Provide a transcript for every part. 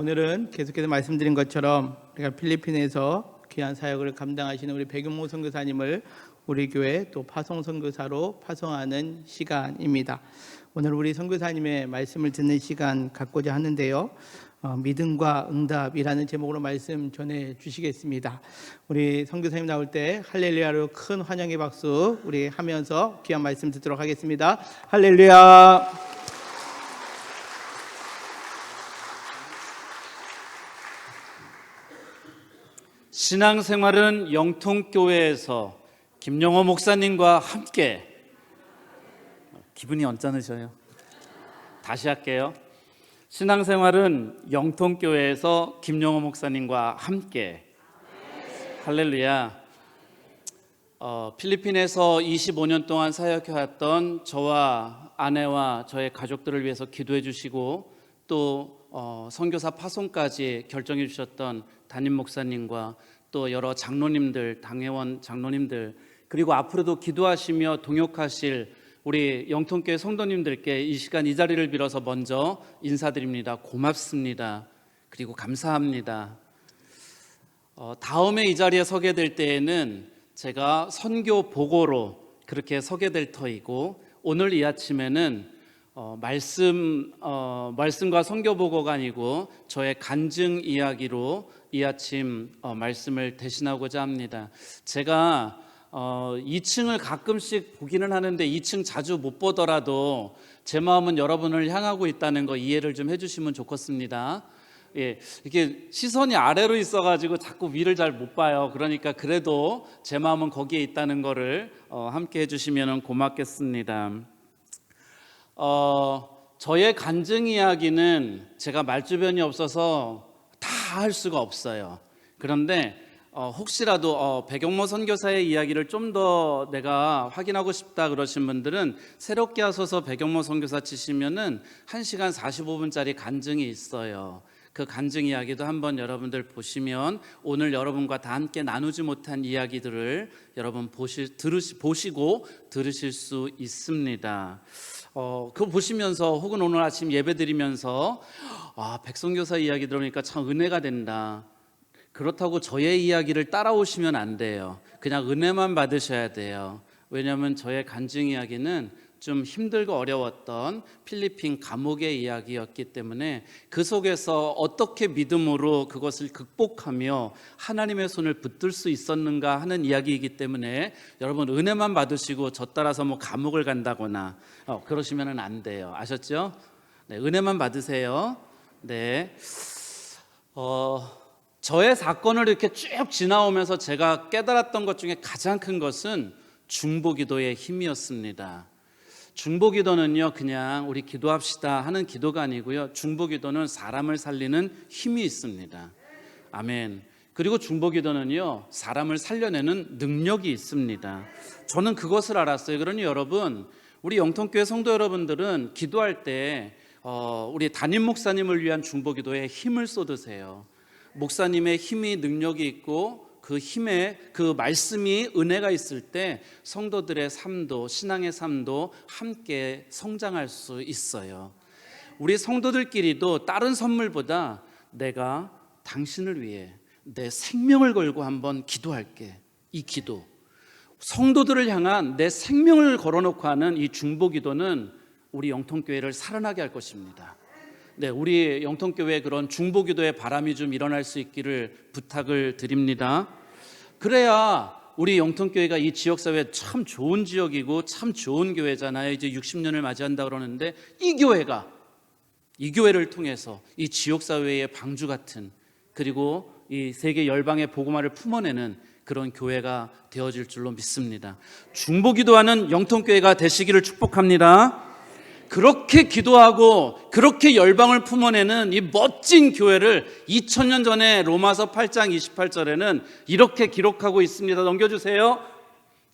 오늘은 계속해서 말씀드린 것처럼 우리가 필리핀에서 귀한 사역을 감당하시는 우리 백윤모 선교사님을 우리 교회 또 파송 선교사로 파송하는 시간입니다. 오늘 우리 선교사님의 말씀을 듣는 시간 갖고자 하는데요. 믿음과 응답이라는 제목으로 말씀 전해 주시겠습니다. 우리 선교사님 나올 때 할렐루야로 큰 환영의 박수 우리 하면서 귀한 말씀 듣도록 하겠습니다. 할렐루야. 신앙생활은 영통교회에서 김영호 목사님과 함께. 기분이 언짢으셔요? 다시 할게요. 신앙생활은 영통교회에서 김영호 목사님과 함께. 할렐루야. 필리핀에서 25년 동안 사역해왔던 저와 아내와 저의 가족들을 위해서 기도해 주시고 또 선교사 파송까지 결정해 주셨던 담임 목사님과 또 여러 장로님들, 당회원 장로님들, 그리고 앞으로도 기도하시며 동역하실 우리 영통교회 성도님들께 이 시간 이 자리를 빌어서 먼저 인사드립니다. 고맙습니다. 그리고 감사합니다. 다음에 이 자리에 서게 될 때에는 제가 선교 보고로 그렇게 서게 될 터이고, 오늘 이 아침에는 말씀과 선교 보고가 아니고 저의 간증 이야기로 이 아침 말씀을 대신하고자 합니다. 제가 2층을 가끔씩 보기는 하는데 2층 자주 못 보더라도 제 마음은 여러분을 향하고 있다는 거 이해를 좀 해주시면 좋겠습니다. 예, 이게 시선이 아래로 있어가지고 자꾸 위를 잘 못 봐요. 그러니까 그래도 제 마음은 거기에 있다는 거를 함께 해주시면 고맙겠습니다. 저의 간증 이야기는 제가 말주변이 없어서 다 할 수가 없어요. 그런데 혹시라도 백영모 선교사의 이야기를 좀 더 내가 확인하고 싶다 그러신 분들은 새롭게 하셔서 백영모 선교사 치시면은 1시간 45분짜리 간증이 있어요. 그 간증 이야기도 한번 여러분들 보시면 오늘 여러분과 다 함께 나누지 못한 이야기들을 여러분 보시고 들으실 수 있습니다. 그거 보시면서 혹은 오늘 아침 예배 드리면서 백선교사 이야기 들으니까 참 은혜가 된다. 그렇다고 저의 이야기를 따라오시면 안 돼요. 그냥 은혜만 받으셔야 돼요. 왜냐하면 저의 간증 이야기는 좀 힘들고 어려웠던 필리핀 감옥의 이야기였기 때문에 그 속에서 어떻게 믿음으로 그것을 극복하며 하나님의 손을 붙들 수 있었는가 하는 이야기이기 때문에 여러분 은혜만 받으시고 저 따라서 뭐 감옥을 간다거나 그러시면 안 돼요. 아셨죠? 네, 은혜만 받으세요. 네. 저의 사건을 이렇게 쭉 지나오면서 제가 깨달았던 것 중에 가장 큰 것은 중보기도의 힘이었습니다. 중보기도는요, 그냥 우리 기도합시다 하는 기도가 아니고요, 중보기도는 사람을 살리는 힘이 있습니다. 아멘. 그리고 중보기도는요, 사람을 살려내는 능력이 있습니다. 저는 그것을 알았어요. 그러니 여러분, 우리 영통교회 성도 여러분들은 기도할 때 우리 담임 목사님을 위한 중보기도에 힘을 쏟으세요. 목사님의 힘이 능력이 있고 그 힘에 그 말씀이 은혜가 있을 때 성도들의 삶도 신앙의 삶도 함께 성장할 수 있어요. 우리 성도들끼리도 다른 선물보다 내가 당신을 위해 내 생명을 걸고 한번 기도할게. 이 기도, 성도들을 향한 내 생명을 걸어놓고 하는 이 중보기도는 우리 영통교회를 살아나게 할 것입니다. 네, 우리 영통교회에 그런 중보기도의 바람이 좀 일어날 수 있기를 부탁을 드립니다. 그래야 우리 영통교회가 이 지역사회에 참 좋은 지역이고 참 좋은 교회잖아요. 이제 60년을 맞이한다 그러는데 이 교회를 통해서 이 지역사회의 방주 같은, 그리고 이 세계 열방의 복음화를 품어내는 그런 교회가 되어질 줄로 믿습니다. 중보기도하는 영통교회가 되시기를 축복합니다. 그렇게 기도하고 그렇게 열방을 품어내는 이 멋진 교회를 2000년 전에 로마서 8장 28절에는 이렇게 기록하고 있습니다. 넘겨주세요.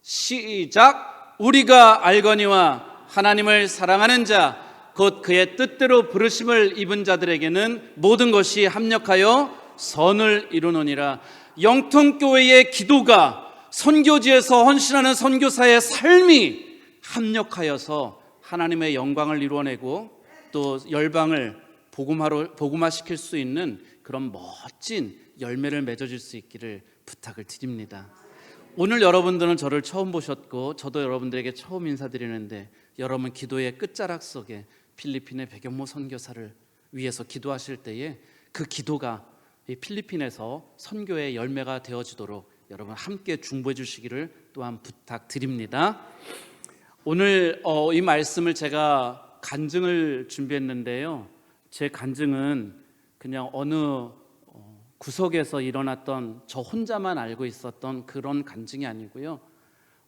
시작. 우리가 알거니와 하나님을 사랑하는 자 곧 그의 뜻대로 부르심을 입은 자들에게는 모든 것이 합력하여 선을 이루느니라. 영통교회의 기도가 선교지에서 헌신하는 선교사의 삶이 합력하여서 하나님의 영광을 이루어내고 또 열방을 복음화시킬 수 있는 그런 멋진 열매를 맺어줄 수 있기를 부탁을 드립니다. 오늘 여러분들은 저를 처음 보셨고 저도 여러분들에게 처음 인사드리는데, 여러분 기도의 끝자락 속에 필리핀의 백영모 선교사를 위해서 기도하실 때에 그 기도가 이 필리핀에서 선교의 열매가 되어지도록 여러분 함께 중보해 주시기를 또한 부탁드립니다. 오늘 이 말씀을 제가 간증을 준비했는데요, 제 간증은 그냥 어느 구석에서 일어났던 저 혼자만 알고 있었던 그런 간증이 아니고요,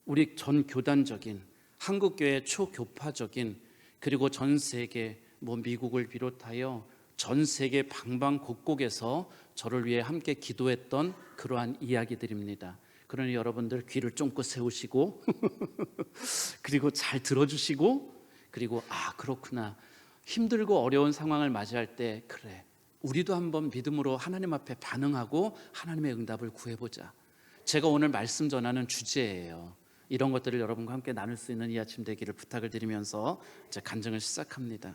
우리 전 교단적인 한국교회 초교파적인, 그리고 전 세계 미국을 비롯하여 전 세계 방방곡곡에서 저를 위해 함께 기도했던 그러한 이야기들입니다. 그러니 여러분들 귀를 쫑긋 세우시고 그리고 잘 들어주시고, 그리고 그렇구나, 힘들고 어려운 상황을 맞이할 때 그래, 우리도 한번 믿음으로 하나님 앞에 반응하고 하나님의 응답을 구해보자. 제가 오늘 말씀 전하는 주제예요. 이런 것들을 여러분과 함께 나눌 수 있는 이 아침 되기를 부탁을 드리면서 제 간증을 시작합니다.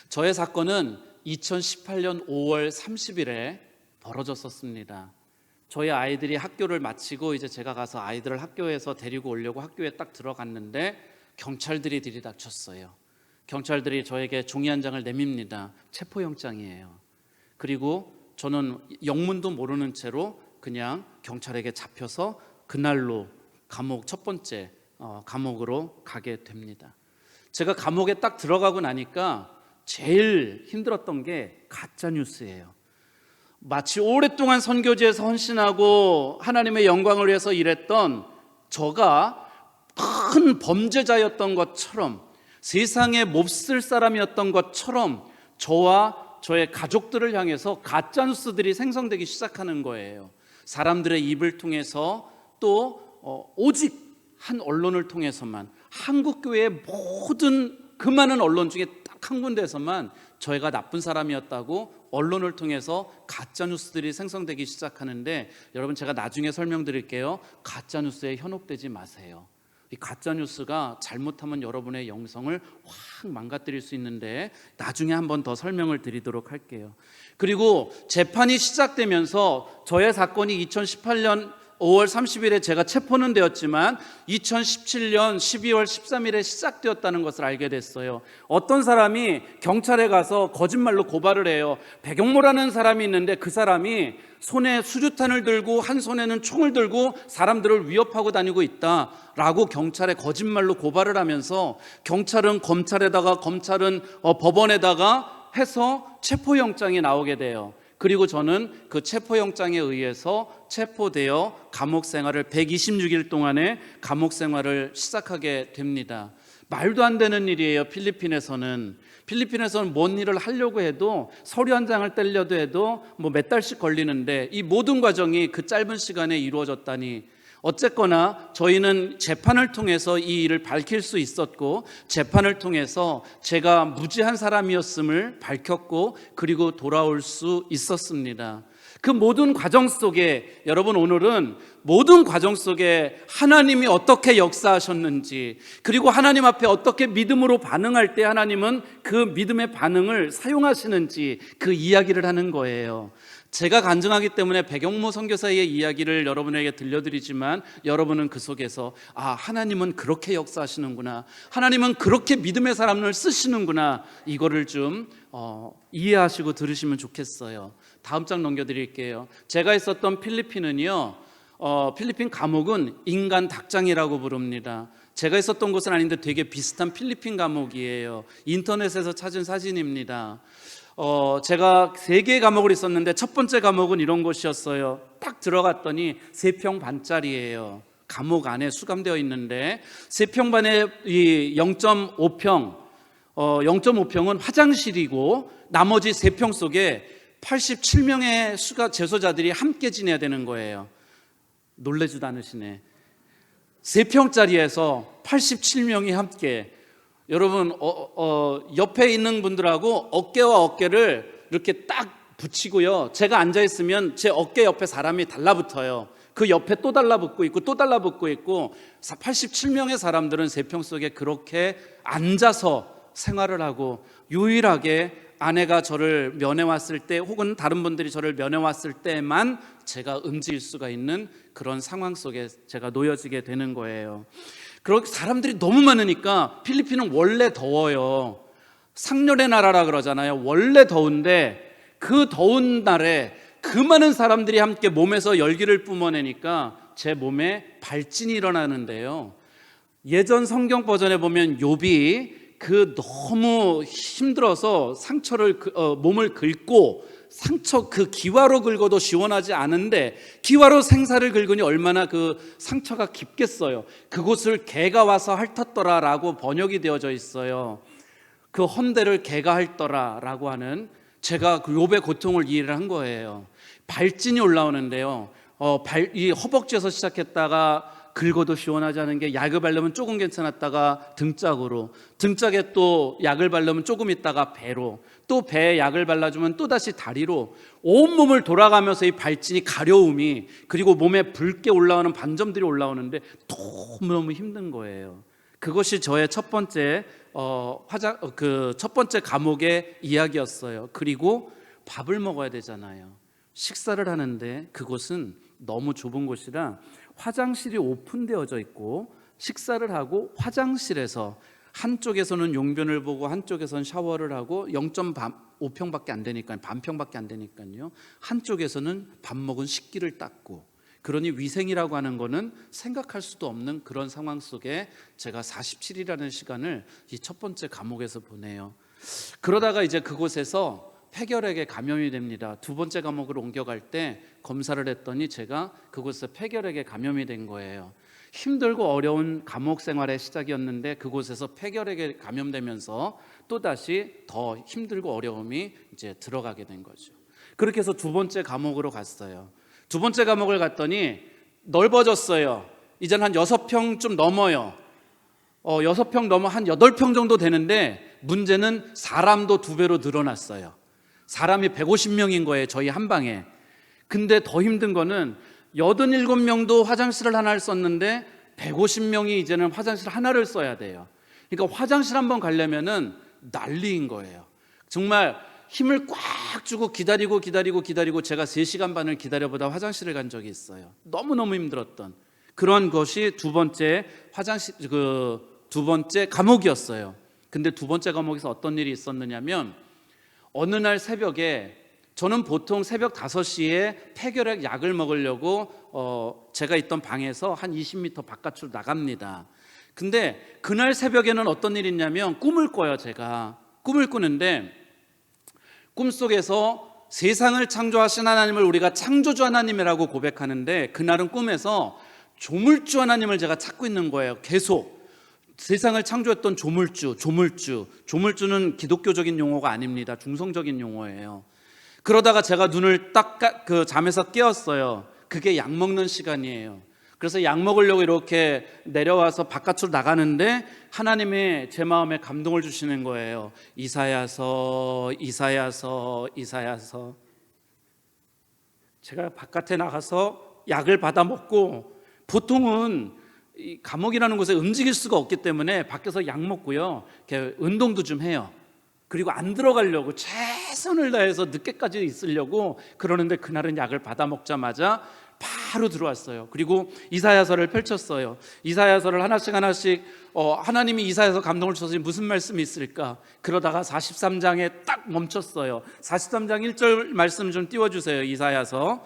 저의 사건은 2018년 5월 30일에 벌어졌었습니다. 저희 아이들이 학교를 마치고 이제 제가 가서 아이들을 학교에서 데리고 오려고 학교에 딱 들어갔는데 경찰들이 들이닥쳤어요. 경찰들이 저에게 종이 한 장을 내밉니다. 체포영장이에요. 그리고 저는 영문도 모르는 채로 그냥 경찰에게 잡혀서 그날로 감옥, 첫 번째 감옥으로 가게 됩니다. 제가 감옥에 딱 들어가고 나니까 제일 힘들었던 게 가짜 뉴스예요. 마치 오랫동안 선교지에서 헌신하고 하나님의 영광을 위해서 일했던 저가 큰 범죄자였던 것처럼, 세상에 몹쓸 사람이었던 것처럼 저와 저의 가족들을 향해서 가짜 뉴스들이 생성되기 시작하는 거예요. 사람들의 입을 통해서, 또 오직 한 언론을 통해서만, 한국교회의 모든 그 많은 언론 중에 딱 한 군데에서만 저희가 나쁜 사람이었다고 언론을 통해서 가짜 뉴스들이 생성되기 시작하는데, 여러분 제가 나중에 설명드릴게요. 가짜 뉴스에 현혹되지 마세요. 이 가짜 뉴스가 잘못하면 여러분의 영성을 확 망가뜨릴 수 있는데 나중에 한 번 더 설명을 드리도록 할게요. 그리고 재판이 시작되면서 저의 사건이 2018년 5월 30일에 제가 체포는 되었지만 2017년 12월 13일에 시작되었다는 것을 알게 됐어요. 어떤 사람이 경찰에 가서 거짓말로 고발을 해요. 백영모라는 사람이 있는데 그 사람이 손에 수류탄을 들고 한 손에는 총을 들고 사람들을 위협하고 다니고 있다라고 경찰에 거짓말로 고발을 하면서, 경찰은 검찰에다가, 검찰은 법원에다가 해서 체포영장이 나오게 돼요. 그리고 저는 그 체포영장에 의해서 체포되어 감옥 생활을 126일 동안의 감옥 생활을 시작하게 됩니다. 말도 안 되는 일이에요. 필리핀에서는 뭔 일을 하려고 해도, 서류 한 장을 떼려도 해도 몇 달씩 걸리는데 이 모든 과정이 그 짧은 시간에 이루어졌다니. 어쨌거나 저희는 재판을 통해서 이 일을 밝힐 수 있었고, 재판을 통해서 제가 무지한 사람이었음을 밝혔고, 그리고 돌아올 수 있었습니다. 그 모든 과정 속에, 여러분 오늘은 모든 과정 속에 하나님이 어떻게 역사하셨는지, 그리고 하나님 앞에 어떻게 믿음으로 반응할 때 하나님은 그 믿음의 반응을 사용하시는지 그 이야기를 하는 거예요. 제가 간증하기 때문에 백영모 선교사의 이야기를 여러분에게 들려드리지만, 여러분은 그 속에서 하나님은 그렇게 역사하시는구나, 하나님은 그렇게 믿음의 사람을 쓰시는구나, 이거를 좀 이해하시고 들으시면 좋겠어요. 다음 장 넘겨드릴게요. 제가 있었던 필리핀은요, 필리핀 감옥은 인간 닭장이라고 부릅니다. 제가 있었던 곳은 아닌데 되게 비슷한 필리핀 감옥이에요. 인터넷에서 찾은 사진입니다. 제가 3개의 감옥을 있었는데 첫 번째 감옥은 이런 곳이었어요. 딱 들어갔더니 3평 반짜리예요. 감옥 안에 수감되어 있는데 3평 반에 이 0.5평, 0.5평은 화장실이고, 나머지 3평 속에 87명의 재소자들이 함께 지내야 되는 거예요. 놀라지도 않으시네. 3평짜리에서 87명이 함께. 여러분 옆에 있는 분들하고 어깨와 어깨를 이렇게 딱 붙이고요, 제가 앉아있으면 제 어깨 옆에 사람이 달라붙어요. 그 옆에 또 달라붙고 있고 또 달라붙고 있고, 87명의 사람들은 3평 속에 그렇게 앉아서 생활을 하고 유일하게 아내가 저를 면회 왔을 때 혹은 다른 분들이 저를 면회 왔을 때만 제가 움직일 수가 있는 그런 상황 속에 제가 놓여지게 되는 거예요. 그렇게 사람들이 너무 많으니까 필리핀은 원래 더워요. 상열의 나라라 그러잖아요. 원래 더운데 그 더운 날에 그 많은 사람들이 함께 몸에서 열기를 뿜어내니까 제 몸에 발진이 일어나는데요. 예전 성경 버전에 보면 욥이 그 너무 힘들어서 상처를 몸을 긁고 상처 그 기와로 긁어도 시원하지 않은데 기와로 생사를 긁으니 얼마나 그 상처가 깊겠어요. 그곳을 개가 와서 핥았더라라고 번역이 되어져 있어요. 그 헌대를 개가 핥더라라고 하는 제가 그 욥의 고통을 이해를 한 거예요. 발진이 올라오는데요. 이 허벅지에서 시작했다가 긁어도 시원하지 않은 게 약을 바르면 조금 괜찮았다가 등짝에 또 약을 바르면 조금 있다가 배로, 또 배에 약을 발라주면 또다시 다리로 온몸을 돌아가면서 이 발진이 가려움이, 그리고 몸에 붉게 올라오는 반점들이 올라오는데 너무너무 힘든 거예요. 그것이 저의 첫 번째 첫 번째 감옥의 이야기였어요. 그리고 밥을 먹어야 되잖아요. 식사를 하는데 그곳은 너무 좁은 곳이라 화장실이 오픈되어져 있고 식사를 하고 화장실에서 한쪽에서는 용변을 보고 한쪽에서는 샤워를 하고 0.5평밖에 안 되니까요. 반평밖에 안 되니까요. 한쪽에서는 밥 먹은 식기를 닦고, 그러니 위생이라고 하는 거는 생각할 수도 없는 그런 상황 속에 제가 47일이라는 시간을 이 첫 번째 감옥에서 보내요. 그러다가 이제 그곳에서 폐결핵에 감염이 됩니다. 두 번째 감옥으로 옮겨갈 때 검사를 했더니 제가 그곳에서 폐결핵에 감염이 된 거예요. 힘들고 어려운 감옥 생활의 시작이었는데 그곳에서 폐결핵에 감염되면서 또다시 더 힘들고 어려움이 이제 들어가게 된 거죠. 그렇게 해서 두 번째 감옥으로 갔어요. 두 번째 감옥을 갔더니 넓어졌어요. 이제는 한 6평 좀 넘어요. 6평 넘어 한 8평 정도 되는데 문제는 사람도 2배로 늘어났어요. 사람이 150명인 거예요, 저희 한 방에. 근데 더 힘든 거는 87명도 화장실을 하나를 썼는데 150명이 이제는 화장실 하나를 써야 돼요. 그러니까 화장실 한번 가려면은 난리인 거예요. 정말 힘을 꽉 주고 기다리고 제가 3시간 반을 기다려보다 화장실을 간 적이 있어요. 너무너무 힘들었던 그런 것이 두 번째 감옥이었어요. 근데 두 번째 감옥에서 어떤 일이 있었느냐면, 어느 날 새벽에 저는 보통 새벽 5시에 폐결핵 약을 먹으려고 제가 있던 방에서 한 20m 바깥으로 나갑니다. 근데 그날 새벽에는 어떤 일이 있냐면 꿈을 꿔요. 제가 꿈을 꾸는데 꿈속에서 세상을 창조하신 하나님을 우리가 창조주 하나님이라고 고백하는데, 그날은 꿈에서 조물주 하나님을 제가 찾고 있는 거예요. 계속 세상을 창조했던 조물주는 기독교적인 용어가 아닙니다. 중성적인 용어예요. 그러다가 제가 눈을 딱 잠에서 깨었어요. 그게 약 먹는 시간이에요. 그래서 약 먹으려고 이렇게 내려와서 바깥으로 나가는데 하나님이 제 마음에 감동을 주시는 거예요. 이사야서. 제가 바깥에 나가서 약을 받아 먹고, 보통은 이 감옥이라는 곳에 움직일 수가 없기 때문에 밖에서 약 먹고요, 이렇게 운동도 좀 해요. 그리고 안 들어가려고 최선을 다해서 늦게까지 있으려고 그러는데, 그날은 약을 받아 먹자마자 바로 들어왔어요. 그리고 이사야서를 펼쳤어요. 이사야서를 하나씩 하나님이 이사야서 감동을 주셔서 무슨 말씀이 있을까? 그러다가 43장에 딱 멈췄어요. 43장 1절 말씀 좀 띄워주세요. 이사야서.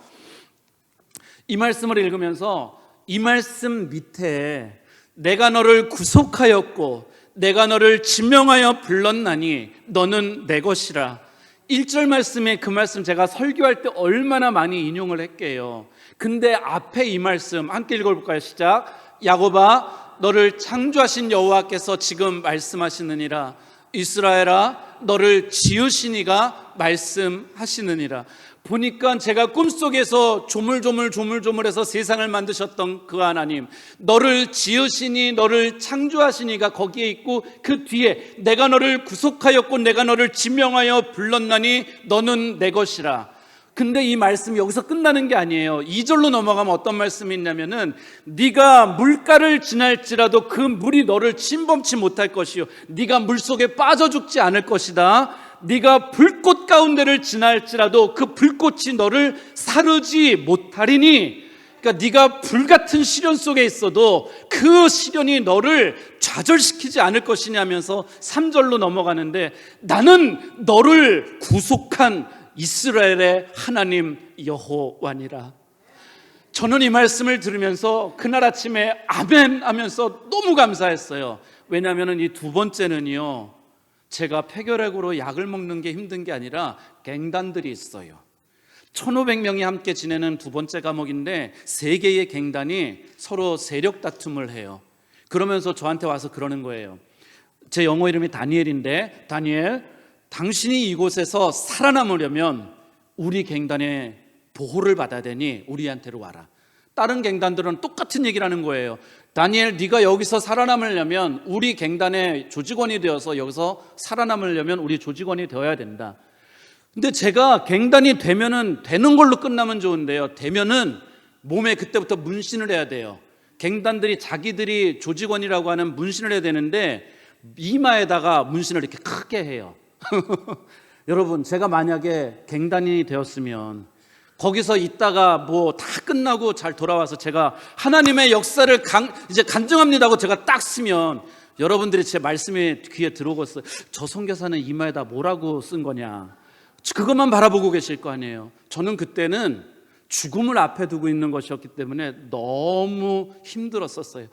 이 말씀을 읽으면서 이 말씀 밑에 내가 너를 구속하였고 내가 너를 지명하여 불렀나니 너는 내 것이라. 1절 말씀에 그 말씀 제가 설교할 때 얼마나 많이 인용을 했게요. 근데 앞에 이 말씀 함께 읽어볼까요? 시작. 야곱아 너를 창조하신 여호와께서 지금 말씀하시느니라. 이스라엘아 너를 지으시니가 말씀하시느니라. 보니까 제가 꿈속에서 조물조물해서 세상을 만드셨던 그 하나님, 너를 지으시니 너를 창조하시니가 거기에 있고, 그 뒤에 내가 너를 구속하였고 내가 너를 지명하여 불렀나니 너는 내 것이라. 근데 이 말씀이 여기서 끝나는 게 아니에요. 2절로 넘어가면 어떤 말씀이 있냐면은, 네가 물가를 지날지라도 그 물이 너를 침범치 못할 것이요 네가 물속에 빠져 죽지 않을 것이다. 네가 불꽃 가운데를 지날지라도 그 불꽃이 너를 사르지 못하리니, 그러니까 네가 불같은 시련 속에 있어도 그 시련이 너를 좌절시키지 않을 것이냐면서 3절로 넘어가는데, 나는 너를 구속한 이스라엘의 하나님 여호와니라. 저는 이 말씀을 들으면서 그날 아침에 아멘 하면서 너무 감사했어요. 왜냐하면 이 두 번째는요, 제가 폐결핵으로 약을 먹는 게 힘든 게 아니라 갱단들이 있어요. 1500명이 함께 지내는 두 번째 과목인데 3개의 갱단이 서로 세력 다툼을 해요. 그러면서 저한테 와서 그러는 거예요. 제 영어 이름이 다니엘인데, 다니엘, 당신이 이곳에서 살아남으려면 우리 갱단의 보호를 받아야 되니 우리한테로 와라. 다른 갱단들은 똑같은 얘기를 하는 거예요. 다니엘, 네가 여기서 살아남으려면 우리 갱단의 조직원이 되어서 여기서 살아남으려면 우리 조직원이 되어야 된다. 근데 제가 갱단이 되면은 되는 걸로 끝나면 좋은데요, 되면은 몸에 그때부터 문신을 해야 돼요. 갱단들이 자기들이 조직원이라고 하는 문신을 해야 되는데 이마에다가 문신을 이렇게 크게 해요. 여러분, 제가 만약에 갱단이 되었으면 거기서 있다가 뭐 다 끝나고 잘 돌아와서 제가 하나님의 역사를 이제 간증합니다 하고 제가 딱 쓰면 여러분들이 제 말씀이 귀에 들어오겠어요. 저 선교사는 이마에다 뭐라고 쓴 거냐, 그것만 바라보고 계실 거 아니에요. 저는 그때는 죽음을 앞에 두고 있는 것이었기 때문에 너무 힘들었었어요.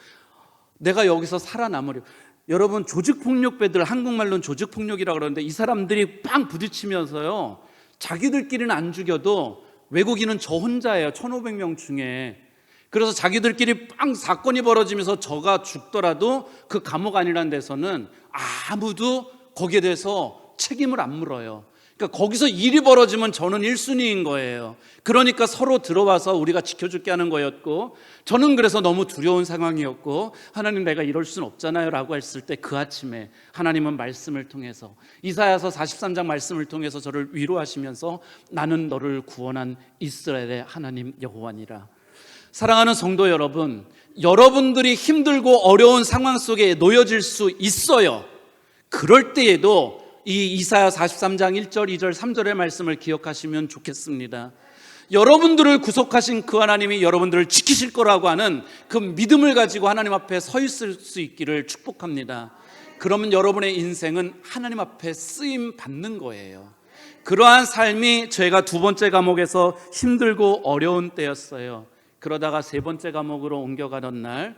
내가 여기서 살아남으려. 여러분, 조직폭력배들, 한국말로는 조직폭력이라고 그러는데 이 사람들이 빵 부딪히면서요, 자기들끼리는 안 죽여도 외국인은 저 혼자예요. 1500명 중에. 그래서 자기들끼리 빵 사건이 벌어지면서 저가 죽더라도 그 감옥 안이라는 데서는 아무도 거기에 대해서 책임을 안 물어요. 그러니까 거기서 일이 벌어지면 저는 1순위인 거예요. 그러니까 서로 들어와서 우리가 지켜줄게 하는 거였고, 저는 그래서 너무 두려운 상황이었고, 하나님, 내가 이럴 수는 없잖아요 라고 했을 때 그 아침에 하나님은 말씀을 통해서, 이사야서 43장 말씀을 통해서 저를 위로하시면서 나는 너를 구원한 이스라엘의 하나님 여호와니라. 사랑하는 성도 여러분, 여러분들이 힘들고 어려운 상황 속에 놓여질 수 있어요. 그럴 때에도 이 이사야 43장 1절, 2절, 3절의 말씀을 기억하시면 좋겠습니다. 여러분들을 구속하신 그 하나님이 여러분들을 지키실 거라고 하는 그 믿음을 가지고 하나님 앞에 서 있을 수 있기를 축복합니다. 그러면 여러분의 인생은 하나님 앞에 쓰임 받는 거예요. 그러한 삶이 저희가 두 번째 과목에서 힘들고 어려운 때였어요. 그러다가 세 번째 과목으로 옮겨가던 날,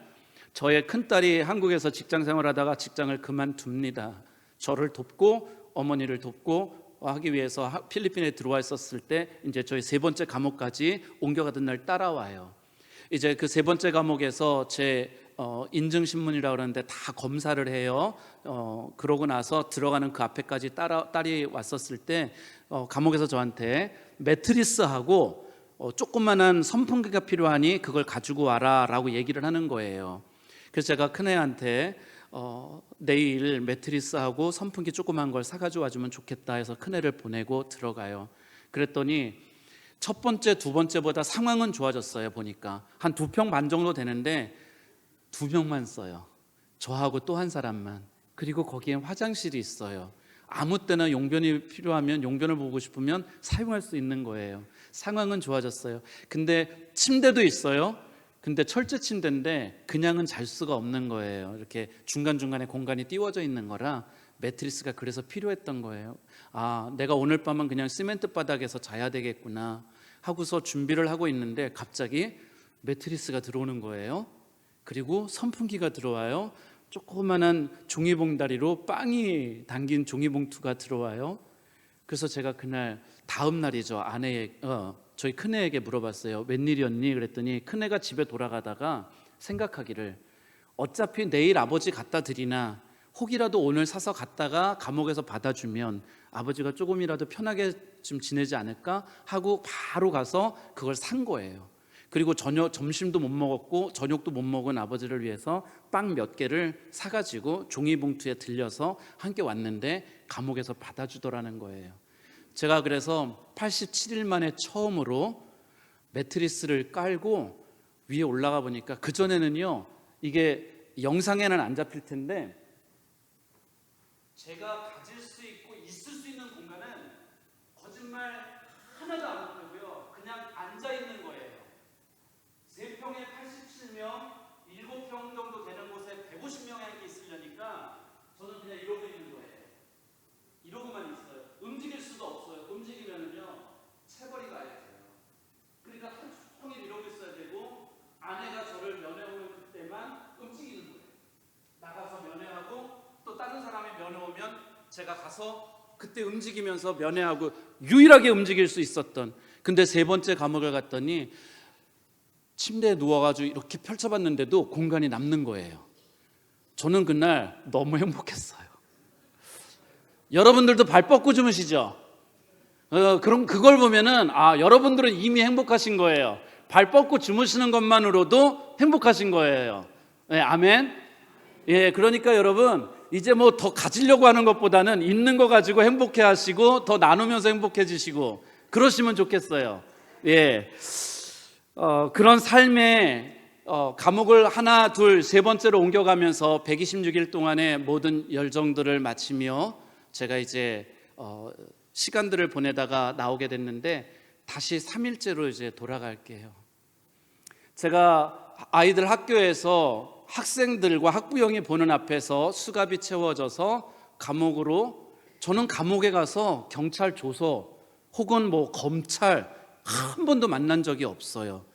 저의 큰딸이 한국에서 직장 생활하다가 직장을 그만둡니다. 저를 돕고 어머니를 돕고 하기 위해서 필리핀에 들어와 있었을 때 이제 저희 세 번째 과목까지 옮겨가던 날 따라와요. 이제 그 세 번째 과목에서 제 인증신문이라고 그러는데 다 검사를 해요. 그러고 나서 들어가는 그 앞에까지 딸이 왔었을 때 감옥에서 저한테 매트리스하고 조그만한 선풍기가 필요하니 그걸 가지고 와라 라고 얘기를 하는 거예요. 그래서 제가 큰애한테 내일 매트리스하고 선풍기 조그만 걸 사가지고 와주면 좋겠다 해서 큰애를 보내고 들어가요. 그랬더니 첫 번째, 두 번째보다 상황은 좋아졌어요. 보니까 한 2평 반 정도 되는데 2명만 써요. 저하고 또 한 사람만. 그리고 거기엔 화장실이 있어요. 아무 때나 용변이 필요하면, 용변을 보고 싶으면 사용할 수 있는 거예요. 상황은 좋아졌어요. 근데 침대도 있어요. 근데 철제 침대인데 그냥은 잘 수가 없는 거예요. 이렇게 중간중간에 공간이 띄워져 있는 거라 매트리스가 그래서 필요했던 거예요. 아, 내가 오늘 밤은 그냥 시멘트 바닥에서 자야 되겠구나 하고서 준비를 하고 있는데 갑자기 매트리스가 들어오는 거예요. 그리고 선풍기가 들어와요. 조그만한 종이봉다리로 빵이 담긴 종이봉투가 들어와요. 그래서 제가 그날 다음 날이죠. 저희 큰애에게 물어봤어요. 웬일이었니? 그랬더니 큰애가 집에 돌아가다가 생각하기를, 어차피 내일 아버지 갖다 드리나 혹이라도 오늘 사서 갔다가 감옥에서 받아주면 아버지가 조금이라도 편하게 좀 지내지 않을까 하고 바로 가서 그걸 산 거예요. 그리고 점심도 못 먹었고 저녁도 못 먹은 아버지를 위해서 빵 몇 개를 사가지고 종이봉투에 들려서 함께 왔는데 감옥에서 받아주더라는 거예요. 제가 그래서 87일 만에 처음으로 매트리스를 깔고 위에 올라가 보니까, 그전에는요 이게 영상에는 안 잡힐 텐데 제가 가질 수 있고 있을 수 있는 공간 정말 하나도 안 보고요. 그냥 앉아 있는 거예요. 3평에 87명, 7평 정도 되는 곳에 150명이 있으려니까 저는 그냥 이러고 있는 거예요. 이러고만 있어요. 움직일 수도 없어요. 움직이면은요 체벌이 가야 돼요. 그러니까 하루 종일 이러고 있어야 되고, 아내가 저를 면회오는 그때만 움직이는 거예요. 나가서 면회하고 또 다른 사람이 면회오면 제가 가서 그때 움직이면서 면회하고 유일하게 움직일 수 있었던. 근데 3번째 감옥을 갔더니 침대에 누워가지고 이렇게 펼쳐봤는데도 공간이 남는 거예요. 저는 그날 너무 행복했어요. 여러분들도 발 뻗고 주무시죠? 그럼 그걸 보면은 여러분들은 이미 행복하신 거예요. 발 뻗고 주무시는 것만으로도 행복하신 거예요. 네, 아멘. 예, 그러니까 여러분 이제 뭐 더 가지려고 하는 것보다는 있는 거 가지고 행복해하시고 더 나누면서 행복해지시고 그러시면 좋겠어요. 예, 그런 삶의 감옥을 하나, 둘, 3번째로 옮겨가면서 126일 동안의 모든 열정들을 마치며 제가 이제 시간들을 보내다가 나오게 됐는데 다시 3일째로 이제 돌아갈게요. 제가 아이들 학교에서 학생들과 학부형이 보는 앞에서 수갑이 채워져서 감옥으로, 저는 감옥에 가서 경찰 조서 혹은 뭐 검찰 한 번도 만난 적이 없어요.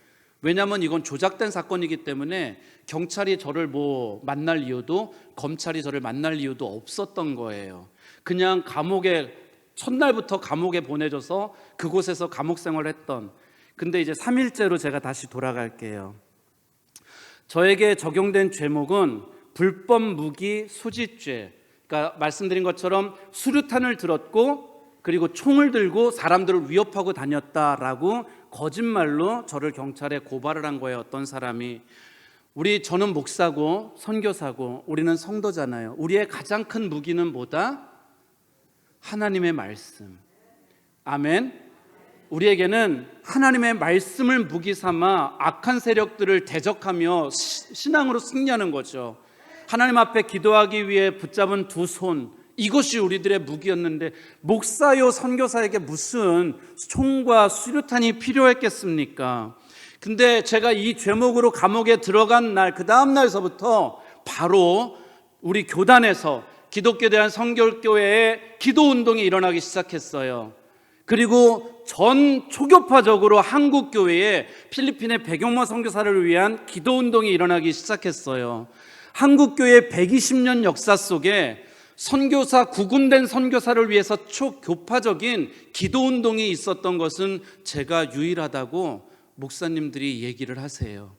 왜냐하면 이건 조작된 사건이기 때문에 경찰이 저를 뭐 만날 이유도, 검찰이 저를 만날 이유도 없었던 거예요. 그냥 감옥에, 첫날부터 감옥에 보내줘서 그곳에서 감옥 생활을 했던. 근데 이제 3일째로 제가 다시 돌아갈게요. 저에게 적용된 죄목은 불법 무기 소지죄. 그러니까 말씀드린 것처럼 수류탄을 들었고 그리고 총을 들고 사람들을 위협하고 다녔다라고 거짓말로 저를 경찰에 고발을 한 거예요. 어떤 사람이. 저는 목사고 선교사고 우리는 성도잖아요. 우리의 가장 큰 무기는 뭐다? 하나님의 말씀. 아멘. 우리에게는 하나님의 말씀을 무기 삼아 악한 세력들을 대적하며 신앙으로 승리하는 거죠. 하나님 앞에 기도하기 위해 붙잡은 2손, 이것이 우리들의 무기였는데 목사요 선교사에게 무슨 총과 수류탄이 필요했겠습니까? 근데 제가 이 죄목으로 감옥에 들어간 날, 그 다음 날서부터 바로 우리 교단에서 기독교에 대한 선교교회에 기도운동이 일어나기 시작했어요. 그리고 전 초교파적으로 한국교회에 필리핀의 백용모 선교사를 위한 기도운동이 일어나기 시작했어요. 한국교회 120년 역사 속에 선교사, 구군된 선교사를 위해서 초교파적인 기도운동이 있었던 것은 제가 유일하다고 목사님들이 얘기를 하세요.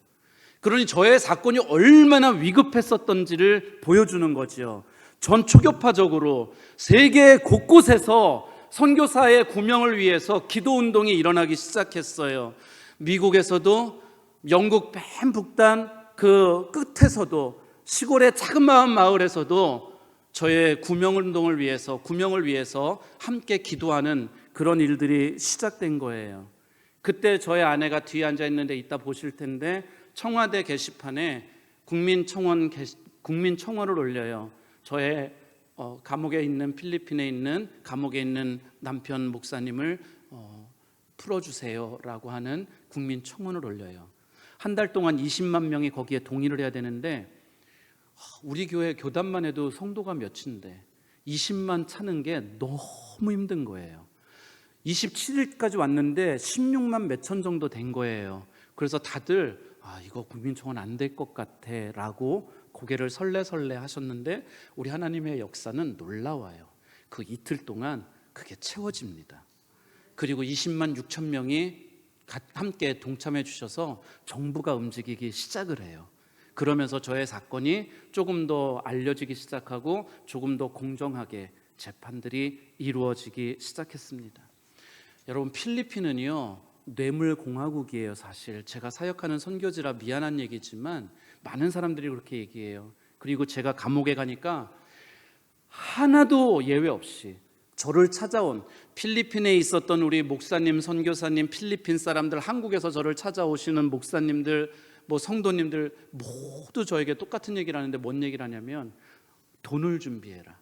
그러니 저의 사건이 얼마나 위급했었던지를 보여주는 거죠. 전 초교파적으로 세계 곳곳에서 선교사의 구명을 위해서 기도운동이 일어나기 시작했어요. 미국에서도, 영국 맨 북단 그 끝에서도, 시골의 작은 마을에서도 저의 구명운동을 위해서, 구명을 위해서 함께 기도하는 그런 일들이 시작된 거예요. 그때 저의 아내가 뒤에 앉아 있는데 이따 보실 텐데 청와대 게시판에 국민청원을 올려요. 저의 감옥에 있는, 필리핀에 있는 감옥에 있는 남편 목사님을 풀어주세요 라고 하는 국민청원을 올려요. 한 달 동안 20만 명이 거기에 동의를 해야 되는데 우리 교회 교단만 해도 성도가 몇인데 20만 차는 게 너무 힘든 거예요. 27일까지 왔는데 16만 몇천 정도 된 거예요. 그래서 다들 이거 국민청원 안 될 것 같아 라고 고개를 설레설레 하셨는데 우리 하나님의 역사는 놀라워요. 그 이틀 동안 그게 채워집니다. 그리고 20만 6천 명이 함께 동참해 주셔서 정부가 움직이기 시작을 해요. 그러면서 저의 사건이 조금 더 알려지기 시작하고 조금 더 공정하게 재판들이 이루어지기 시작했습니다. 여러분, 필리핀은요 뇌물공화국이에요. 사실 제가 사역하는 선교지라 미안한 얘기지만 많은 사람들이 그렇게 얘기해요. 그리고 제가 감옥에 가니까 하나도 예외 없이 저를 찾아온, 필리핀에 있었던 우리 목사님, 선교사님, 필리핀 사람들, 한국에서 저를 찾아오시는 목사님들, 뭐 성도님들 모두 저에게 똑같은 얘기를 하는데 뭔 얘기를 하냐면 돈을 준비해라.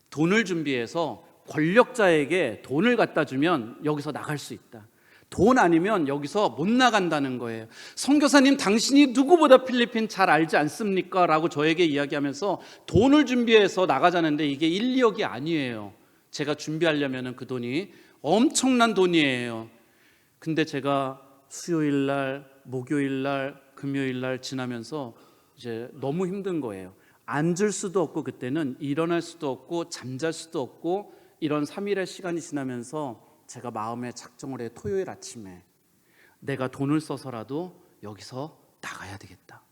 돈을 준비해서 권력자에게 돈을 갖다 주면 여기서 나갈 수 있다. 돈 아니면 여기서 못 나간다는 거예요. 선교사님, 당신이 누구보다 필리핀 잘 알지 않습니까? 라고 저에게 이야기하면서 돈을 준비해서 나가자는데 이게 1, 2억이 아니에요. 제가 준비하려면 그 돈이 엄청난 돈이에요. 근데 제가 수요일 날, 목요일 날, 금요일 날 지나면서 이제 너무 힘든 거예요. 앉을 수도 없고, 그때는 일어날 수도 없고 잠잘 수도 없고, 이런 3일의 시간이 지나면서 제가 마음에 작정을 해요. 토요일 아침에 내가 돈을 써서라도 여기서 나가야 되겠다.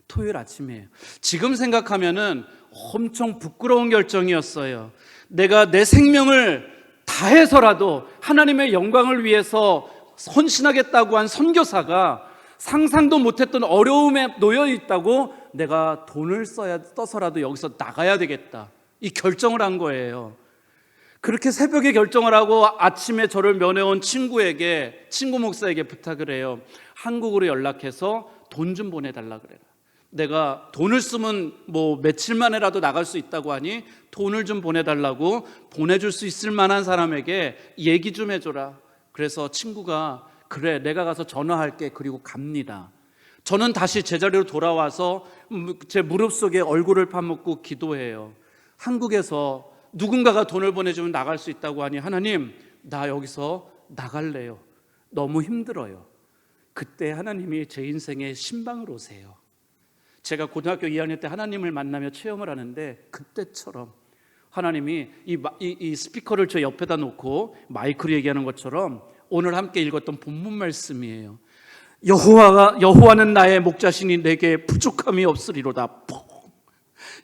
토요일 아침이에요. 지금 생각하면은 엄청 부끄러운 결정이었어요. 내가 내 생명을 다해서라도 하나님의 영광을 위해서 헌신하겠다고 한 선교사가 상상도 못했던 어려움에 놓여 있다고 내가 돈을 써서라도 여기서 나가야 되겠다. 이 결정을 한 거예요. 그렇게 새벽에 결정을 하고 아침에 저를 면회온 친구 목사에게 부탁을 해요. 한국으로 연락해서 돈 좀 보내달라 그래라. 내가 돈을 쓰면 뭐 며칠 만에라도 나갈 수 있다고 하니 돈을 좀 보내달라고, 보내줄 수 있을 만한 사람에게 얘기 좀 해줘라. 그래서 친구가 그래, 내가 가서 전화할게. 그리고 갑니다. 저는 다시 제자리로 돌아와서 제 무릎 속에 얼굴을 파묻고 기도해요. 한국에서 누군가가 돈을 보내주면 나갈 수 있다고 하니, 하나님, 나 여기서 나갈래요. 너무 힘들어요. 그때 하나님이 제 인생에 신방을 오세요. 제가 고등학교 2학년 때 하나님을 만나며 체험을 하는데, 그때처럼 하나님이 이 스피커를 저 옆에다 놓고 마이크로 얘기하는 것처럼 오늘 함께 읽었던 본문 말씀이에요. 여호와는 나의 목자시니 내게 부족함이 없으리로다.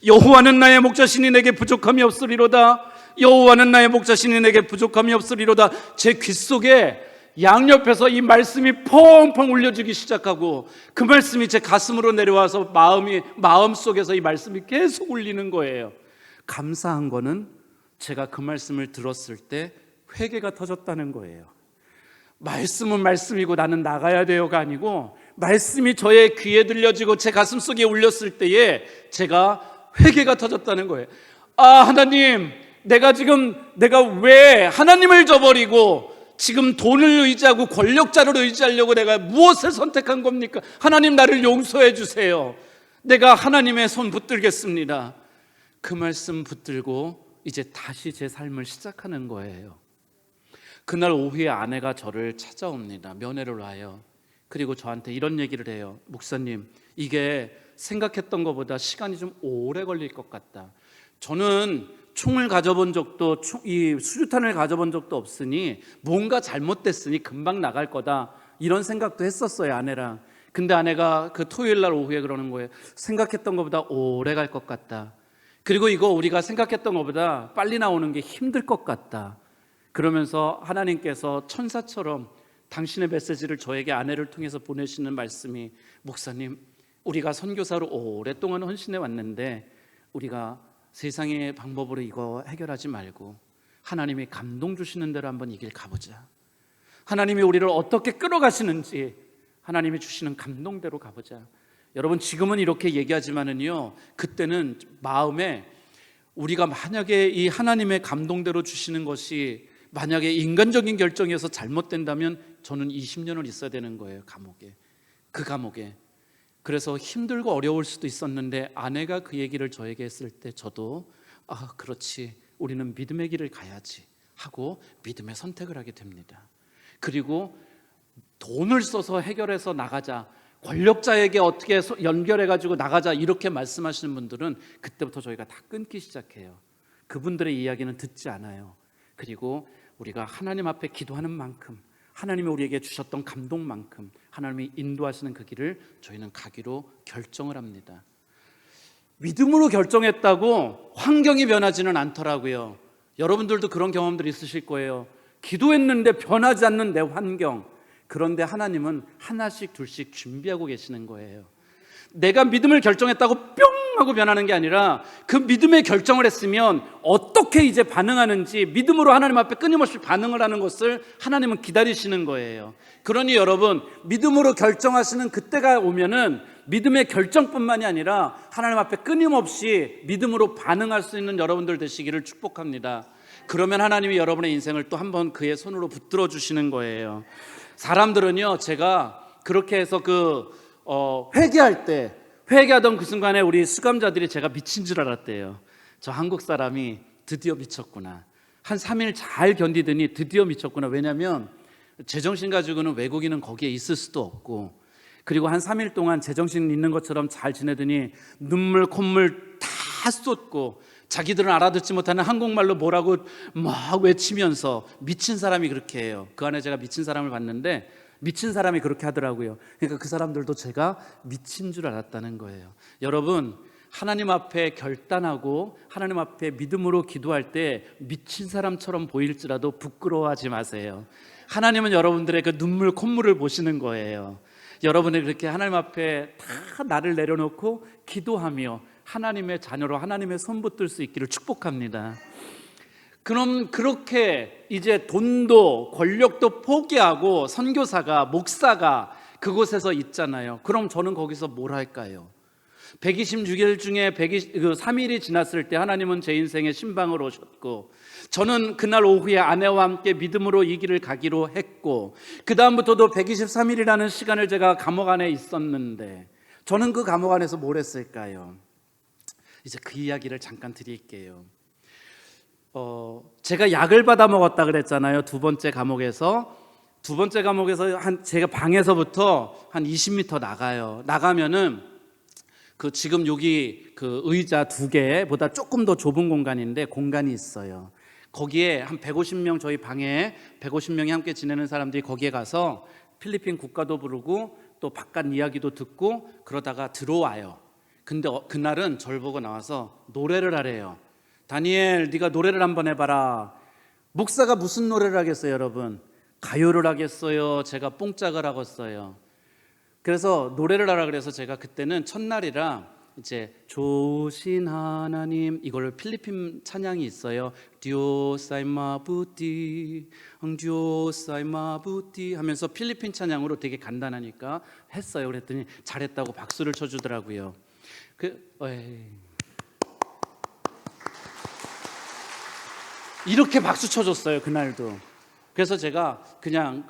여호와는 나의 목자시니 내게 부족함이 없으리로다. 여호와는 나의 목자시니 내게 부족함이 없으리로다. 제 귓속에 양옆에서 이 말씀이 펑펑 울려주기 시작하고, 그 말씀이 제 가슴으로 내려와서 마음속에서 이 말씀이 계속 울리는 거예요. 감사한 거는 제가 그 말씀을 들었을 때 회개가 터졌다는 거예요. 말씀은 말씀이고 나는 나가야 돼요가 아니고, 말씀이 저의 귀에 들려지고 제 가슴 속에 울렸을 때에 제가 회개가 터졌다는 거예요. 아, 하나님, 내가 왜 하나님을 저버리고 지금 돈을 의지하고 권력자를 의지하려고 내가 무엇을 선택한 겁니까? 하나님, 나를 용서해 주세요. 내가 하나님의 손 붙들겠습니다. 그 말씀 붙들고 이제 다시 제 삶을 시작하는 거예요. 그날 오후에 아내가 저를 찾아옵니다. 면회를 와요. 그리고 저한테 이런 얘기를 해요. 목사님, 이게 생각했던 것보다 시간이 좀 오래 걸릴 것 같다. 저는 총을 가져본 적도, 이 수류탄을 가져본 적도 없으니 뭔가 잘못됐으니 금방 나갈 거다, 이런 생각도 했었어요, 아내랑. 근데 아내가 그 토요일 날 오후에 그러는 거예요. 생각했던 것보다 오래 갈 것 같다. 그리고 이거 우리가 생각했던 것보다 빨리 나오는 게 힘들 것 같다. 그러면서 하나님께서 천사처럼 당신의 메시지를 저에게 아내를 통해서 보내시는 말씀이, 목사님, 우리가 선교사로 오랫동안 헌신해 왔는데 우리가 세상의 방법으로 이거 해결하지 말고 하나님이 감동 주시는 대로 한번 이 길 가보자. 하나님이 우리를 어떻게 끌어가시는지 하나님이 주시는 감동대로 가보자. 여러분, 지금은 이렇게 얘기하지만은요, 그때는 마음에 우리가 만약에 이 하나님의 감동대로 주시는 것이 만약에 인간적인 결정이어서 잘못된다면 저는 20년을 있어야 되는 거예요, 그 감옥에. 그래서 힘들고 어려울 수도 있었는데 아내가 그 얘기를 저에게 했을 때 저도 그렇지, 우리는 믿음의 길을 가야지 하고 믿음의 선택을 하게 됩니다. 그리고 돈을 써서 해결해서 나가자, 권력자에게 어떻게 연결해가지고 나가자, 이렇게 말씀하시는 분들은 그때부터 저희가 다 끊기 시작해요. 그분들의 이야기는 듣지 않아요. 그리고 우리가 하나님 앞에 기도하는 만큼, 하나님이 우리에게 주셨던 감동만큼 하나님이 인도하시는 그 길을 저희는 가기로 결정을 합니다. 믿음으로 결정했다고 환경이 변하지는 않더라고요. 여러분들도 그런 경험들이 있으실 거예요. 기도했는데 변하지 않는 내 환경. 그런데 하나님은 하나씩 둘씩 준비하고 계시는 거예요. 내가 믿음을 결정했다고 뿅 하고 변하는 게 아니라, 그 믿음의 결정을 했으면 어떻게 이제 반응하는지 믿음으로 하나님 앞에 끊임없이 반응을 하는 것을 하나님은 기다리시는 거예요. 그러니 여러분, 믿음으로 결정하시는 그때가 오면은 믿음의 결정뿐만이 아니라 하나님 앞에 끊임없이 믿음으로 반응할 수 있는 여러분들 되시기를 축복합니다. 그러면 하나님이 여러분의 인생을 또 한번 그의 손으로 붙들어 주시는 거예요. 사람들은요, 제가 그렇게 해서 회개하던 그 순간에 우리 수감자들이 제가 미친 줄 알았대요. 저 한국 사람이 드디어 미쳤구나. 한 3일 잘 견디더니 드디어 미쳤구나. 왜냐하면 제정신 가지고는 외국인은 거기에 있을 수도 없고, 그리고 한 3일 동안 제정신 있는 것처럼 잘 지내더니 눈물 콧물 다 쏟고 자기들은 알아듣지 못하는 한국말로 뭐라고 막 외치면서 미친 사람이 그렇게 해요. 그 안에 제가 미친 사람을 봤는데 미친 사람이 그렇게 하더라고요. 그러니까 그 사람들도 제가 미친 줄 알았다는 거예요. 여러분, 하나님 앞에 결단하고 하나님 앞에 믿음으로 기도할 때 미친 사람처럼 보일지라도 부끄러워하지 마세요. 하나님은 여러분들의 그 눈물 콧물을 보시는 거예요. 여러분이 그렇게 하나님 앞에 다 나를 내려놓고 기도하며 하나님의 자녀로 하나님의 손 붙들 수 있기를 축복합니다. 그럼 그렇게 이제 돈도 권력도 포기하고 선교사가 목사가 그곳에서 있잖아요. 그럼 저는 거기서 뭘 할까요? 126일 중에 3일이 지났을 때 하나님은 제 인생에 신방을 오셨고, 저는 그날 오후에 아내와 함께 믿음으로 이 길을 가기로 했고, 그 다음부터도 123일이라는 시간을 제가 감옥 안에 있었는데, 저는 그 감옥 안에서 뭘 했을까요? 이제 그 이야기를 잠깐 드릴게요. 제가 약을 받아 먹었다 그랬잖아요. 두 번째 감옥에서 제가 방에서부터 한 20m 나가면은 지금 여기 의자 2개보다 조금 더 좁은 공간이 있어요. 거기에 한 150명, 저희 방에 150명이 함께 지내는 사람들이 거기에 가서 필리핀 국가도 부르고 또 바깥 이야기도 듣고 그러다가 들어와요. 근데 그날은 저를 보고 나와서 노래를 하래요. 다니엘, 네가 노래를 한번 해봐라. 목사가 무슨 노래를 하겠어요, 여러분? 가요를 하겠어요? 제가 뽕짝을 하겠어요? 그래서 노래를 하라 그래서 제가 그때는 첫날이라 이제 좋으신 하나님, 이걸 필리핀 찬양이 있어요. 디오사이마부티 디오사이마부티 하면서 필리핀 찬양으로 되게 간단하니까 했어요. 그랬더니 잘했다고 박수를 쳐주더라고요. 이렇게 박수 쳐줬어요, 그날도. 그래서 제가 그냥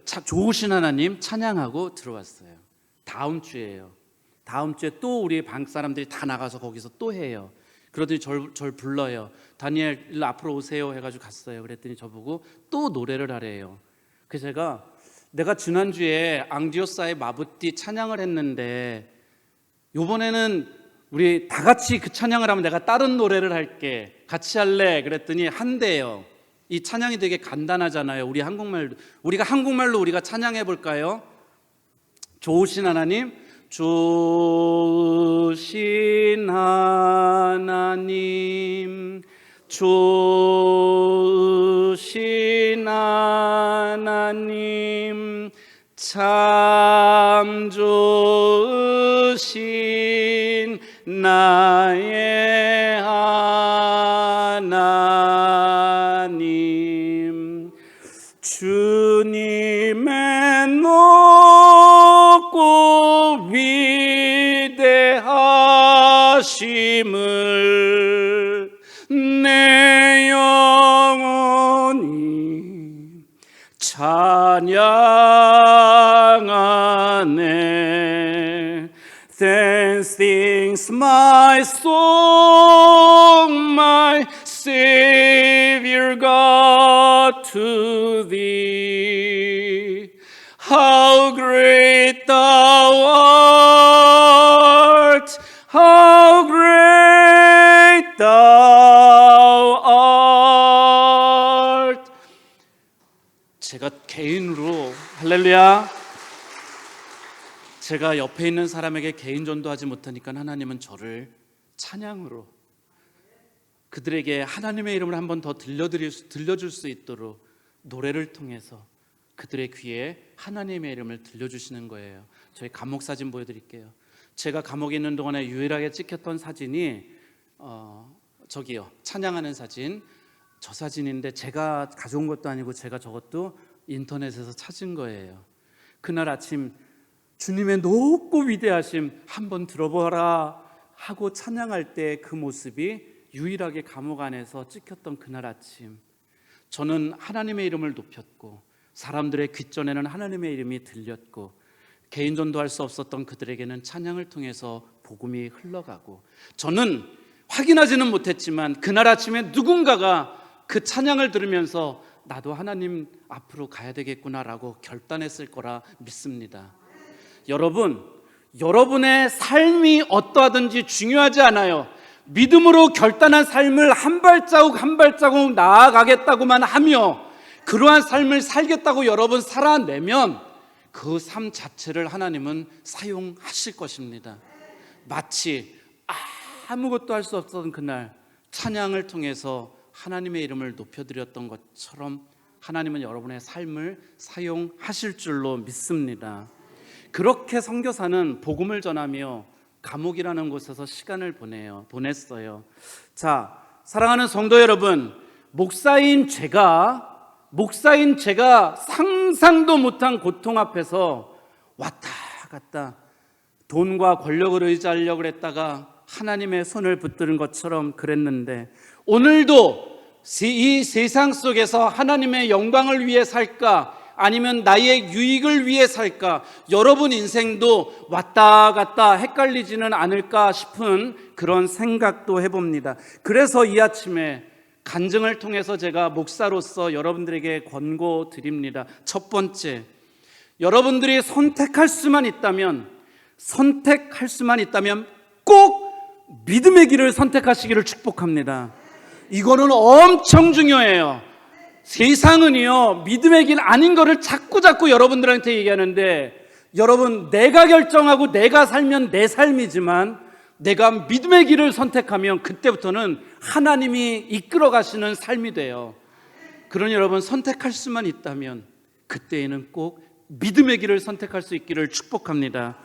좋으신 하나님 찬양하고 들어왔어요. 다음 주에요. 다음 주에 또 우리 방 사람들이 다 나가서 거기서 또 해요. 그러더니 절 불러요. 다니엘 일로 앞으로 오세요 해가지고 갔어요. 그랬더니 저보고 또 노래를 하래요. 그래서 내가 지난주에 앙디오사의 마부띠 찬양을 했는데 요번에는 우리 다 같이 그 찬양을 하면 내가 다른 노래를 할게. 같이 할래? 그랬더니 한대요. 이 찬양이 되게 간단하잖아요. 우리가 한국말로 우리가 찬양해 볼까요? 좋으신 하나님, 좋으신 하나님, 좋으신 하나님, 참 좋으신 나의 하나님, 주님의 높고 위대하심을 내 영혼이 찬양하네. Then sings my soul, my Savior God, to thee. How great thou art! How great thou art! 제가 개인으로 할렐루야. 제가 옆에 있는 사람에게 개인 전도하지 못하니까 하나님은 저를 찬양으로 그들에게 하나님의 이름을 한 번 더 들려줄 수 있도록 노래를 통해서 그들의 귀에 하나님의 이름을 들려주시는 거예요. 저희 감옥 사진 보여드릴게요. 제가 감옥에 있는 동안에 유일하게 찍혔던 사진이 저기요, 찬양하는 사진. 저 사진인데 제가 가져온 것도 아니고 제가 저것도 인터넷에서 찾은 거예요. 그날 아침 주님의 높고 위대하심 한번 들어보라 하고 찬양할 때 그 모습이 유일하게 감옥 안에서 찍혔던 그날 아침, 저는 하나님의 이름을 높였고 사람들의 귓전에는 하나님의 이름이 들렸고 개인전도 할 수 없었던 그들에게는 찬양을 통해서 복음이 흘러가고, 저는 확인하지는 못했지만 그날 아침에 누군가가 그 찬양을 들으면서 나도 하나님 앞으로 가야 되겠구나라고 결단했을 거라 믿습니다. 여러분, 여러분의 삶이 어떠하든지 중요하지 않아요. 믿음으로 결단한 삶을 한 발자국 한 발자국 나아가겠다고만 하며 그러한 삶을 살겠다고 여러분 살아내면 그 삶 자체를 하나님은 사용하실 것입니다. 마치 아무것도 할 수 없었던 그날 찬양을 통해서 하나님의 이름을 높여드렸던 것처럼 하나님은 여러분의 삶을 사용하실 줄로 믿습니다. 그렇게 선교사는 복음을 전하며 감옥이라는 곳에서 시간을 보냈어요. 자, 사랑하는 성도 여러분, 목사인 제가 상상도 못한 고통 앞에서 왔다 갔다 돈과 권력을 의지하려고 했다가 하나님의 손을 붙드는 것처럼 그랬는데, 오늘도 이 세상 속에서 하나님의 영광을 위해 살까 아니면 나의 유익을 위해 살까, 여러분 인생도 왔다 갔다 헷갈리지는 않을까 싶은 그런 생각도 해봅니다. 그래서 이 아침에 간증을 통해서 제가 목사로서 여러분들에게 권고드립니다. 첫 번째, 여러분들이 선택할 수만 있다면 꼭 믿음의 길을 선택하시기를 축복합니다. 이거는 엄청 중요해요. 세상은요, 믿음의 길 아닌 거를 자꾸 여러분들한테 얘기하는데, 여러분, 내가 결정하고 내가 살면 내 삶이지만 내가 믿음의 길을 선택하면 그때부터는 하나님이 이끌어 가시는 삶이 돼요. 그러니 여러분, 선택할 수만 있다면 그때에는 꼭 믿음의 길을 선택할 수 있기를 축복합니다.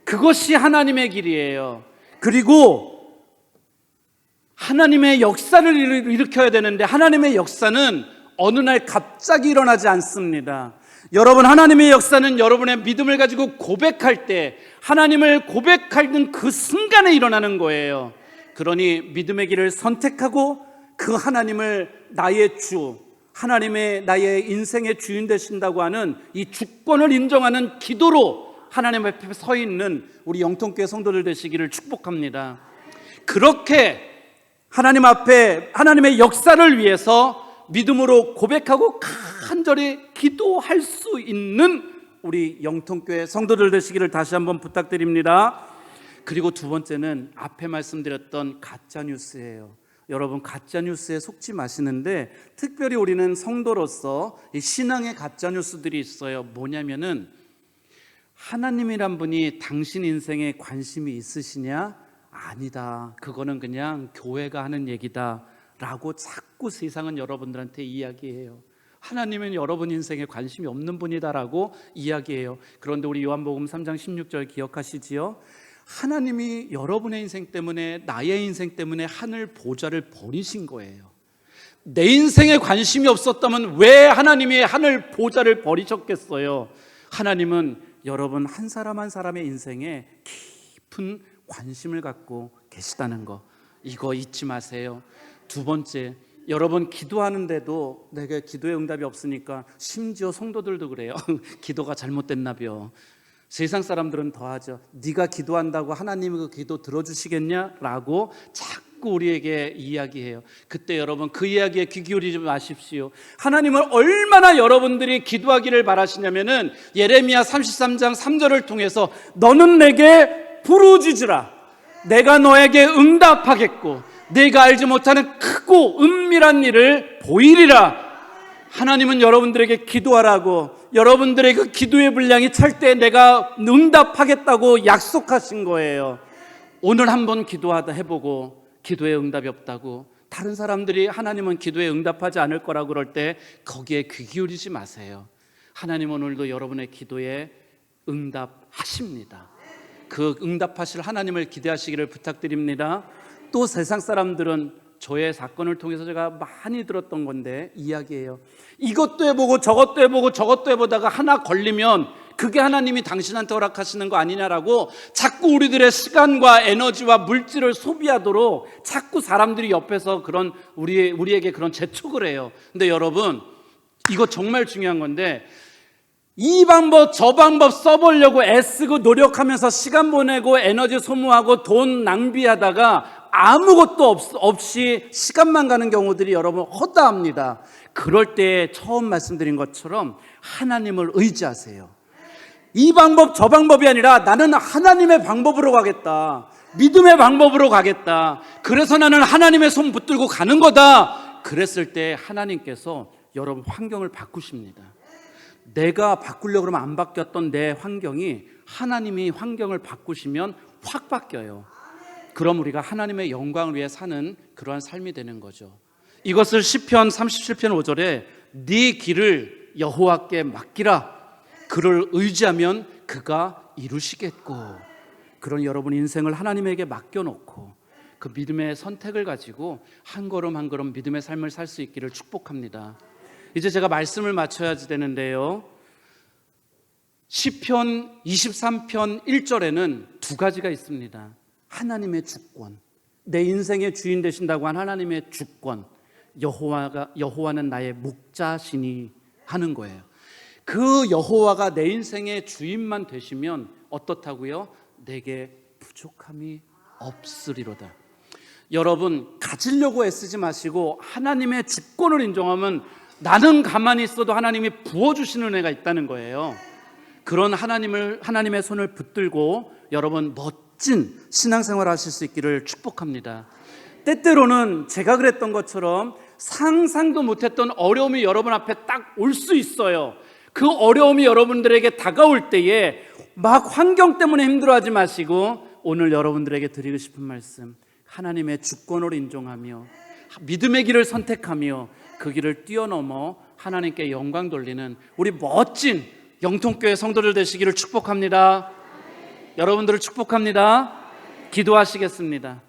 그것이 하나님의 길이에요. 그리고 하나님의 역사를 일으켜야 되는데, 하나님의 역사는 어느 날 갑자기 일어나지 않습니다. 여러분, 하나님의 역사는 여러분의 믿음을 가지고 고백할 때, 하나님을 고백하는 그 순간에 일어나는 거예요. 그러니 믿음의 길을 선택하고 그 하나님을 나의 주, 하나님의 나의 인생의 주인 되신다고 하는 이 주권을 인정하는 기도로 하나님 앞에 서 있는 우리 영통교회 성도들 되시기를 축복합니다. 그렇게 하나님 앞에 하나님의 역사를 위해서 믿음으로 고백하고 간절히 기도할 수 있는 우리 영통교회 성도들 되시기를 다시 한번 부탁드립니다. 그리고 두 번째는 앞에 말씀드렸던 가짜뉴스예요. 여러분, 가짜뉴스에 속지 마시는데, 특별히 우리는 성도로서 이 신앙의 가짜뉴스들이 있어요. 뭐냐면은, 하나님이란 분이 당신 인생에 관심이 있으시냐? 아니다. 그거는 그냥 교회가 하는 얘기다 라고 자꾸 세상은 여러분들한테 이야기해요. 하나님은 여러분 인생에 관심이 없는 분이다라고 이야기해요. 그런데 우리 요한복음 3장 16절 기억하시지요? 하나님이 여러분의 인생 때문에, 나의 인생 때문에 하늘 보좌를 버리신 거예요. 내 인생에 관심이 없었다면 왜 하나님이 하늘 보좌를 버리셨겠어요? 하나님은 여러분 한 사람 한 사람의 인생에 깊은 관심을 갖고 계시다는 거, 이거 잊지 마세요. 두 번째, 여러분 기도하는데도 내게 기도의 응답이 없으니까, 심지어 성도들도 그래요. 기도가 잘못됐나벼. 세상 사람들은 더하죠. 네가 기도한다고 하나님이 그 기도 들어주시겠냐? 라고 자꾸 우리에게 이야기해요. 그때 여러분 그 이야기에 귀 기울이지 마십시오. 하나님은 얼마나 여러분들이 기도하기를 바라시냐면은, 예레미야 33장 3절을 통해서 너는 내게 부르짖으라, 내가 너에게 응답하겠고 내가 알지 못하는 크고 은밀한 일을 보이리라. 하나님은 여러분들에게 기도하라고, 여러분들의 그 기도의 분량이 찰 때 내가 응답하겠다고 약속하신 거예요. 오늘 한번 기도하다 해보고 기도에 응답이 없다고, 다른 사람들이 하나님은 기도에 응답하지 않을 거라고 그럴 때 거기에 귀 기울이지 마세요. 하나님은 오늘도 여러분의 기도에 응답하십니다. 그 응답하실 하나님을 기대하시기를 부탁드립니다. 또 세상 사람들은 저의 사건을 통해서 제가 많이 들었던 건데 이야기해요. 이것도 해보고 저것도 해보고 저것도 해보다가 하나 걸리면 그게 하나님이 당신한테 허락하시는 거 아니냐라고 자꾸 우리들의 시간과 에너지와 물질을 소비하도록 자꾸 사람들이 옆에서 그런 우리에게 그런 재촉을 해요. 근데 여러분, 이거 정말 중요한 건데, 이 방법 저 방법 써보려고 애쓰고 노력하면서 시간 보내고 에너지 소모하고 돈 낭비하다가 아무것도 없이 시간만 가는 경우들이 여러분 허다합니다. 그럴 때 처음 말씀드린 것처럼 하나님을 의지하세요. 이 방법 저 방법이 아니라 나는 하나님의 방법으로 가겠다, 믿음의 방법으로 가겠다, 그래서 나는 하나님의 손 붙들고 가는 거다. 그랬을 때 하나님께서 여러분 환경을 바꾸십니다. 내가 바꾸려고 그러면 안 바뀌었던 내 환경이 하나님이 환경을 바꾸시면 확 바뀌어요. 그럼 우리가 하나님의 영광을 위해 사는 그러한 삶이 되는 거죠. 이것을 시편 37편 5절에 네 길을 여호와께 맡기라, 그를 의지하면 그가 이루시겠고, 그런 여러분 인생을 하나님에게 맡겨놓고 그 믿음의 선택을 가지고 한 걸음 한 걸음 믿음의 삶을 살 수 있기를 축복합니다. 이제 제가 말씀을 마쳐야 되는데요, 시편 23편 1절에는 두 가지가 있습니다. 하나님의 주권, 내 인생의 주인 되신다고 한 하나님의 주권, 여호와는 나의 목자시니 하는 거예요. 그 여호와가 내 인생의 주인만 되시면 어떻다고요? 내게 부족함이 없으리로다. 여러분, 가지려고 애쓰지 마시고 하나님의 주권을 인정하면 나는 가만히 있어도 하나님이 부어주시는 은혜가 있다는 거예요. 그런 하나님의 손을 붙들고 여러분 멋진 신앙생활 하실 수 있기를 축복합니다. 때때로는 제가 그랬던 것처럼 상상도 못했던 어려움이 여러분 앞에 딱 올 수 있어요. 그 어려움이 여러분들에게 다가올 때에 막 환경 때문에 힘들어하지 마시고 오늘 여러분들에게 드리고 싶은 말씀, 하나님의 주권을 인정하며 믿음의 길을 선택하며 그 길을 뛰어넘어 하나님께 영광 돌리는 우리 멋진 영통교회 성도들 되시기를 축복합니다. 여러분들을 축복합니다. 기도하시겠습니다.